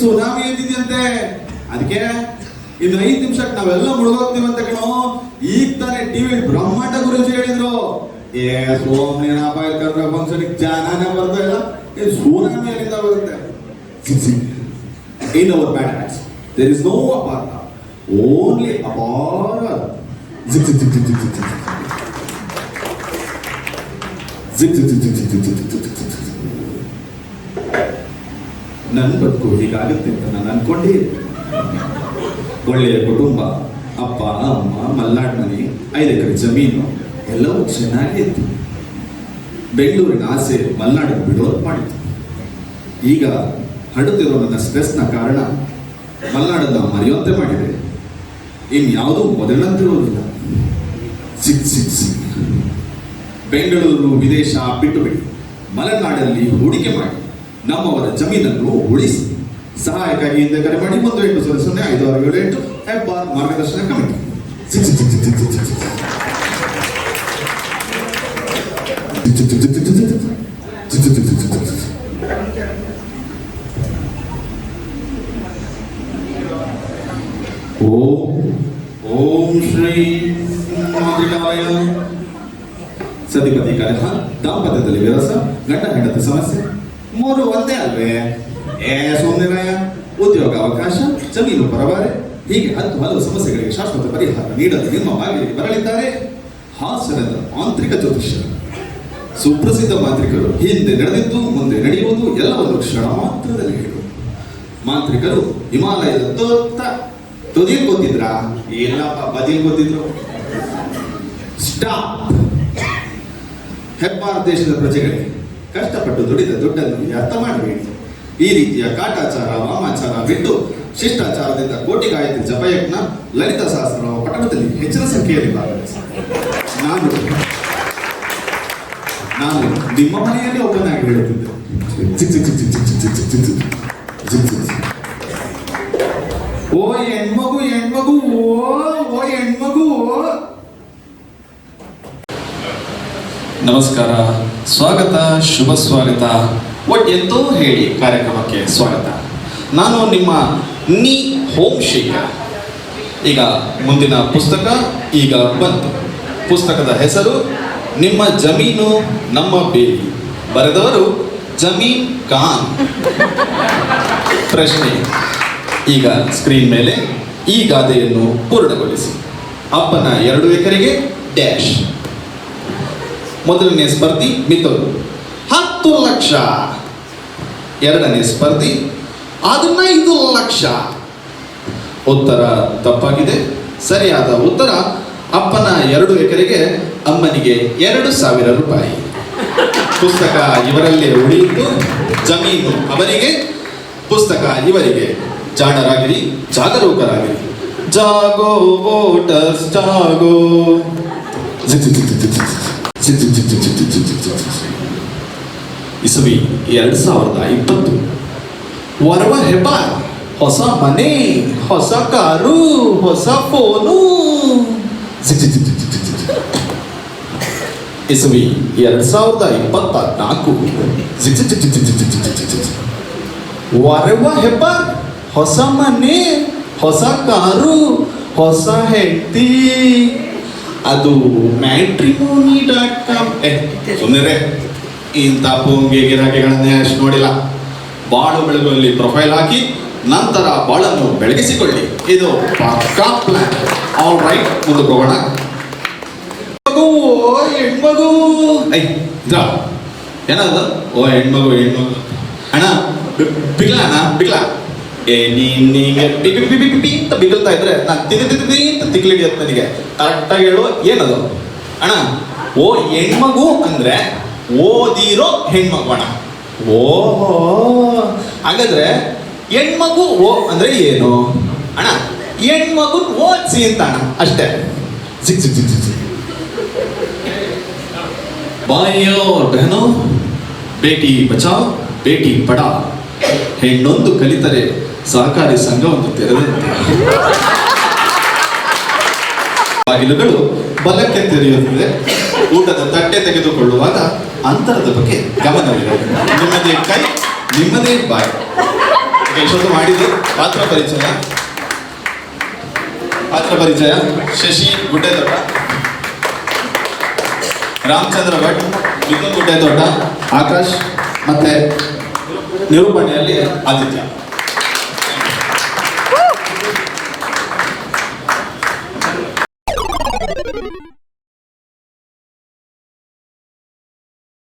Tsunami ಅಂತಿದ್ಯಂತೆ. ಅದಕ್ಕೆ ಇನ್ನು 5 ನಿಮಿಷಕ್ಕೆ ನಾವೆಲ್ಲ ಮುಳುಗೋಗ್ತೀವಂತ ಕಣೋ. ಈಗ ತಾನೇ ಟಿವಿ ಬ್ರಹ್ಮಾಂಡ ಗುರುಜಿ ಹೇಳಿದ್ರು. ಸೋಮನೇನಪ್ಪ ಕರ್ರ ಫಂಕ್ಷನ್ ಜಾನಾನೇ ಬರ್ತಾ ಇಲ್ಲ. ಸುನಾಮಿ ಅಲ್ಲಿಂದ ಬರುತ್ತೆ. In our bad acts, there is no apartha, only apara. ನನ್ನ ಬದುಕು ಹೀಗಾಗುತ್ತೆ ಅಂತ ನಾನು ಅನ್ಕೊಂಡೇ. ಒಳ್ಳೆಯ ಕುಟುಂಬ, ಅಪ್ಪ ಅಮ್ಮ, ಮಲ್ನಾಡ್ ಮನೆ, 5 ಎಕರೆ ಜಮೀನು, ಎಲ್ಲವೂ ಚೆನ್ನಾಗಿ ಇತ್ತು. ಬೆಂಗಳೂರಿನ ಆಸೆ ಮಲ್ನಾಡಿನ ಬಿಡೋದು ಮಾಡಿತ್ತು. ಈಗ ಹರಡುತ್ತಿರುವ ನನ್ನ ಸ್ಟ್ರೆಸ್ನ ಕಾರಣ ಮಲ್ನಾಡನ್ನು ಮರೆಯುವಂತೆ ಮಾಡಿದೆ. ಇನ್ಯಾವುದೂ ಮೊದಲಂತಿರುವುದಿಲ್ಲ. ಬೆಂಗಳೂರು ವಿದೇಶ ಬಿಟ್ಟು ಬಿಡಿ, ಮಲೆನಾಡಲ್ಲಿ ಹೂಡಿಕೆ ಮಾಡಿ ನಮ್ಮವರ ಜಮೀನನ್ನು ಉಳಿಸಿ. ಸಹಾಯಕ್ಕಾಗಿ ಹಿಂದೆ ಕರೆ ಮಾಡಿ 18005678 ಹೆಬ್ಬಾರ್ ಮಾರ್ಗದರ್ಶನ ಕಮಿಟಿ. ಓಂ ಶ್ರೀ ಮಾತೃಕಾಯ. ಸತಿಪತಿ ಕಲಹ, ದಾಂಪತ್ಯದಲ್ಲಿ ವಿರಸ, ಗಂಡ ಹೆಂಡತಿ ಸಮಸ್ಯೆ 3 ಒಂದೇ ಅಲ್ವೇ? ಸೋಮನಿರಾಯ, ಉದ್ಯೋಗ ಅವಕಾಶ, ಜಮೀನು ಪರವಾರೆ, ಹೀಗೆ 10 ಹಲವು ಸಮಸ್ಯೆಗಳಿಗೆ ಶಾಶ್ವತ ಪರಿಹಾರ ನೀಡಲು ನಿಮ್ಮ ಬಾಗಿಲಿಗೆ ಬರಲಿದ್ದಾರೆ ಹಾಸನದ ಮಾಂತ್ರಿಕ ಜ್ಯೋತಿಷ್ಯರು. ಸುಪ್ರಸಿದ್ಧ ಮಾಂತ್ರಿಕರು. ಹಿಂದೆ ನಡೆದಿದ್ದು ಮುಂದೆ ನಡೆಯುವುದು ಎಲ್ಲವನ್ನು ಕ್ಷಣ ಮಾತ್ರದಲ್ಲಿ ಹೇಳು. ಮಾಂತ್ರಿಕರು ಹಿಮಾಲಯದ ತುದಿಲ್ ಗೊತ್ತಿದ್ರ? ಎಲ್ಲಪ್ಪ ಬದಿಲ್ ಗೊತ್ತಿದ್ರು. ಸ್ಟಾಪ್. ಹೆಬ್ಬಾರ್ ದೇಶದ ಪ್ರಜೆಗಳಿಗೆ ಕಷ್ಟಪಟ್ಟು ದುಡಿದ ದುಡ್ಡನ್ನು ವ್ಯರ್ಥ ಮಾಡಬೇಡಿ. ಈ ರೀತಿಯ ಕಾಟಾಚಾರ ವಾಮಾಚಾರ ಬಿಟ್ಟು ಶಿಷ್ಟಾಚಾರದಿಂದ ಕೋಟಿ ಗಾಯತ್ರಿ ಜಪಯಜ್ಞ, ಲಲಿತ ಸಹಸ್ರ ಪಠಣದಲ್ಲಿ ಹೆಚ್ಚಿನ ಸಂಖ್ಯೆಯಲ್ಲಿ ಭಾಗವಹಿಸಿ. ನಾನು ನಿಮ್ಮ ಮನೆಯಲ್ಲಿ ಒಬ್ಬನಾಗಿ ಹೇಳುತ್ತಿದ್ದೆ. ಓ ಹೆಣ್ಮಗು ಹೆಣ್ಮಗು, ಓ ಹೆಣ್ಮಗು. ನಮಸ್ಕಾರ, ಸ್ವಾಗತ, ಶುಭ ಸ್ವಾಗತ. ಎಂತೋ ಹೇಳಿ ಕಾರ್ಯಕ್ರಮಕ್ಕೆ ಸ್ವಾಗತ. ನಾನು ನಿಮ್ಮ ಹೋಮ್ ಶೇಖರ್. ಈಗ ಮುಂದಿನ ಪುಸ್ತಕ ಈಗ ಬಂತು. ಪುಸ್ತಕದ ಹೆಸರು ನಿಮ್ಮ ಜಮೀನು ನಮ್ಮ ಬೇಲಿ. ಬರೆದವರು ಜಮೀನ್ ಖಾನ್. ಪ್ರಶ್ನೆ ಈಗ ಸ್ಕ್ರೀನ್ ಮೇಲೆ. ಈ ಗಾದೆಯನ್ನು ಪೂರ್ಣಗೊಳಿಸಿ. ಅಪ್ಪನ 2 ಎಕರೆಗೆ ಡ್ಯಾಶ್. ಮೊದಲನೇ ಸ್ಪರ್ಧಿ ಮಿಥುನ್ 10 ಲಕ್ಷ. ಎರಡನೇ ಸ್ಪರ್ಧಿ 15 ಲಕ್ಷ. ಉತ್ತರ ತಪ್ಪಾಗಿದೆ. ಸರಿಯಾದ ಉತ್ತರ ಅಪ್ಪನ 2 ಎಕರೆಗೆ ಅಮ್ಮನಿಗೆ 2,000 ರೂಪಾಯಿ. ಪುಸ್ತಕ ಇವರಲ್ಲೇ ಉಳಿಯಿತು. ಜಮೀನು ಅವರಿಗೆ, ಪುಸ್ತಕ ಇವರಿಗೆ. ಜಾಣರಾಗಿರಿ, ಜಾಗರೂಕರಾಗಿರಿ. ಜಾಗೋ ವೋಟರ್ಸ್ ಜಾಗೋ. ಇಸವಿ 2020. ವರವ ಹೆಬ್ಬಾರ್. ಹೊಸ ಮನೆ, ಹೊಸ ಕಾರು, ಹೊಸ ಫೋನು. ಇಸವಿ 2024. ವರವ ಹೆಬ್ಬಾರ್. ಹೊಸ ಮನೆ, ಹೊಸ ಕಾರು, ಹೊಸ ಹೆಂಡತಿ. ಅದು matrimony.com. ಸುಮ್ಮನೆ ಇಂಥ ಪೋಂಗೆ ಗಿರಾಕಿಗಳನ್ನೇ ಅಷ್ಟು ನೋಡಿಲ್ಲ. ಬಾಳು ಬೆಳಗುವಲ್ಲಿ ಪ್ರೊಫೈಲ್ ಹಾಕಿ ನಂತರ ಬಾಳನ್ನು ಬೆಳಗಿಸಿಕೊಳ್ಳಿ. ಇದು ಪಕ್ಕಾ ಪ್ಲಾನ್. ಆಲ್ ರೈಟ್, ಮುಂದಕ್ಕೆ ಹೋಗೋಣ. ಹೆಣ್ಮಗು ಏನದು? ಓ ಹೆಣ್ಮಗು ಹೆಣ್ಮಗು ಅಣ್ಣ ಬಿಗ್ಲ ಅಣ್ಣ ಬಿಗ್ಲ. ನೀನೀಗ ಅಂತ ಬಿಗಲ್ತಾ ಇದ್ರೆ ನಾನು ತಿಂದಿ ಅಂತ ತಿಕ್ಲಿಡಿಯತ್ ನನಗೆ. ಕರೆಕ್ಟಾಗಿ ಹೇಳು, ಏನದು ಅಣ್ಣ? ಓ ಹೆಣ್ಮಗು ಅಂದ್ರೆ ಓದಿರೋ ಹೆಣ್ಮಗು ಅಣ್ಣ. ಓಹೋ, ಹಾಗಾದ್ರೆ ಹೆಣ್ಮಗು ಓ ಅಂದ್ರೆ ಏನು ಅಣ್ಣ? ಹೆಣ್ಮಗು ಓದ್ಸಿ ಅಂತ ಅಣ್ಣ, ಅಷ್ಟೇ. ಬಾಯೋ ಬಹನೋ, ಬೇಟಿ ಬಚಾವ್ ಬೇಟಿ ಪಡಾ. ಹೆಣ್ಣೊಂದು ಕಲಿತರೆ ಸಹಕಾರಿ ಸಂಘವನ್ನು ತೆರೆದಂತೆ. ಬಾಗಿಲುಗಳು ಬಲಕ್ಕೆ ತೆರೆಯುತ್ತದೆ. ಊಟದ ತಟ್ಟೆ ತೆಗೆದುಕೊಳ್ಳುವಾಗ ಅಂತರದ ಬಗ್ಗೆ ಗಮನವಿರಬೇಕು. ನಿಮ್ಮದೇ ಕೈ, ನಿಮ್ಮದೇ ಬಾಯಿ. ಇಷ್ಟೊಂದು ಮಾಡಿದ್ದು ಪಾತ್ರ ಪರಿಚಯ ಶಶಿ ಗುಡ್ಡೆದೊಡ್ಡ, ರಾಮಚಂದ್ರ ಭಟ್, ಮಿಥುನ್ ಗುಡ್ಡೆದೊಡ್ಡ, ಆಕಾಶ್ ಮತ್ತೆ ನಿರೂಪಣೆಯಲ್ಲಿ ಆದಿತ್ಯ.